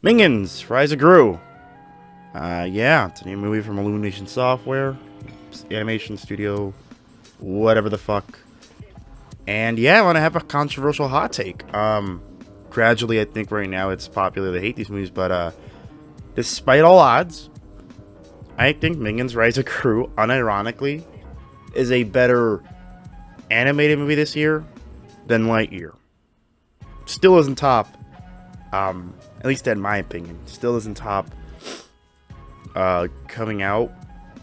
Minions, Rise of Gru. Yeah, it's a new movie from Illumination Software, animation studio, whatever the fuck. And yeah, I want to have a controversial hot take. Gradually, I think right now it's popular to hate these movies, but despite all odds, I think Minions: Rise of Gru, unironically, is a better animated movie this year than Lightyear. Still isn't top. At least in my opinion, still isn't top. Coming out,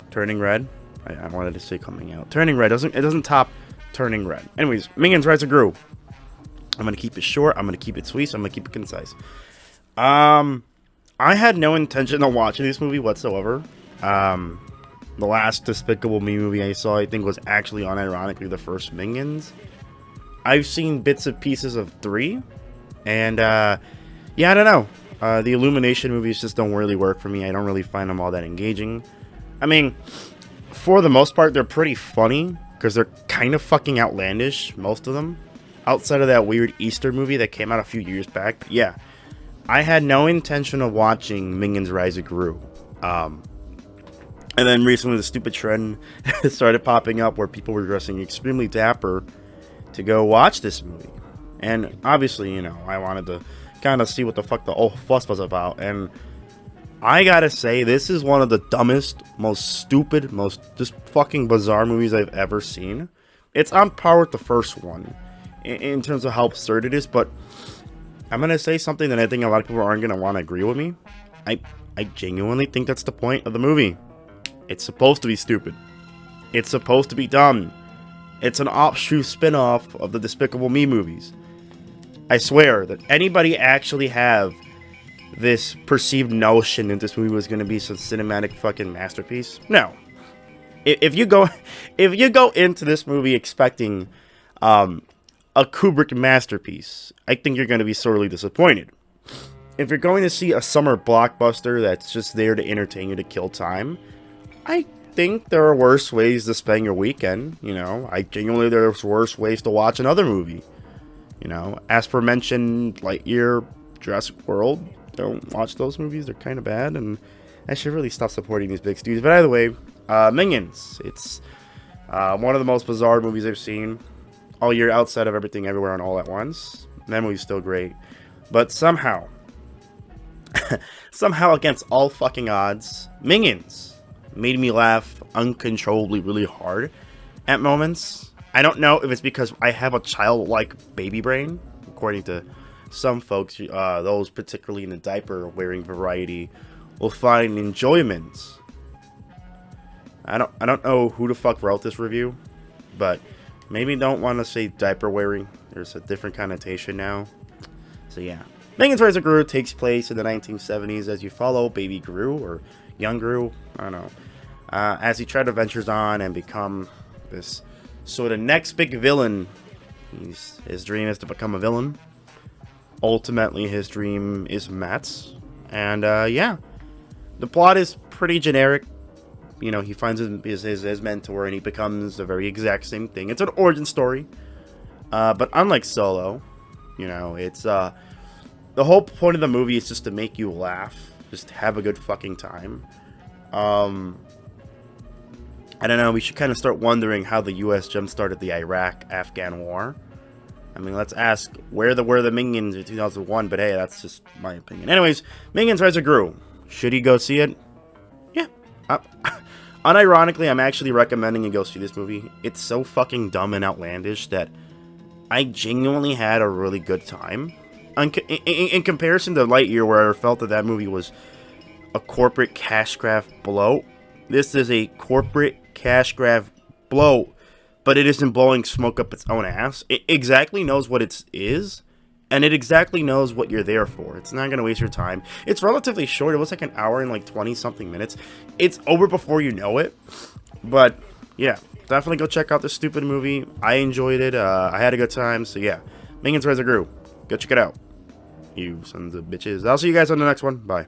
Turning Red. I wanted to say Coming Out. Turning Red doesn't top Turning Red. Anyways, Minions: Rise of Gru. I'm gonna keep it short. I'm gonna keep it sweet. So I'm gonna keep it concise. I had no intention of watching this movie whatsoever. The last Despicable Me movie I saw, I think, was actually unironically the first Minions. I've seen bits and pieces of 3, and yeah, I don't know. The Illumination movies just don't really work for me. I don't really find them all that engaging. I mean, for the most part, they're pretty funny because they're kind of fucking outlandish, most of them. Outside of that weird Easter movie that came out a few years back. But yeah, I had no intention of watching Minions: Rise of Gru. And then recently the stupid trend started popping up where people were dressing extremely dapper to go watch this movie. And obviously, you know, I wanted to kind of see what the fuck the whole fuss was about. And I gotta say, this is one of the dumbest, most stupid, most just fucking bizarre movies I've ever seen. It's on par with the first one in terms of how absurd it is, but I'm gonna say something that I think a lot of people aren't gonna want to agree with me. I genuinely think that's the point of the movie. It's supposed to be stupid. It's supposed to be dumb. It's an offshoot spin-off of the Despicable Me movies. I swear that anybody actually have this perceived notion that this movie was going to be some cinematic fucking masterpiece? No. If you go into this movie expecting a Kubrick masterpiece, I think you're going to be sorely disappointed. If you're going to see a summer blockbuster that's just there to entertain you, to kill time, I think there are worse ways to spend your weekend. You know, I genuinely, there's worse ways to watch another movie. You know, as for mentioned, Lightyear, Jurassic World, don't watch those movies. They're kind of bad, and I should really stop supporting these big studios. But either way, Minions. It's one of the most bizarre movies I've seen all year, outside of Everything Everywhere and All at Once. That movie's still great. But somehow, against all fucking odds, Minions made me laugh uncontrollably really hard at moments. I don't know if it's because I have a childlike baby brain, according to some folks, those particularly in the diaper wearing variety, will find enjoyment. I don't know who the fuck wrote this review, but maybe don't want to say diaper wearing. There's a different connotation now. So yeah, Minions: Rise of Gru takes place in the 1970s as you follow baby Gru, or young Gru, I don't know, as he tries to ventures on and become this sort of next big villain. His dream is to become a villain. Ultimately, his dream is Matt's. And yeah, the plot is pretty generic. You know, he finds his mentor and he becomes the very exact same thing. It's an origin story. But unlike Solo, you know, it's the whole point of the movie is just to make you laugh. Just have a good fucking time. I don't know, we should kind of start wondering how the U.S. jump-started the Iraq-Afghan war. I mean, let's ask, where were the Minions in 2001? But hey, that's just my opinion. Anyways, Minions: Rise of Gru. Should you go see it? Yeah. Unironically, I'm actually recommending you go see this movie. It's so fucking dumb and outlandish that I genuinely had a really good time. In comparison to Lightyear, where I felt that movie was a corporate cash grab blow, this is a corporate cash grab blow, but it isn't blowing smoke up its own ass. It exactly knows what it is, and it exactly knows what you're there for. It's not going to waste your time. It's relatively short. It was like an hour and like 20-something minutes. It's over before you know it. But yeah, definitely go check out this stupid movie. I enjoyed it. I had a good time. So yeah, Minions: Rise of Gru. Go check it out, you sons of bitches. I'll see you guys on the next one. Bye.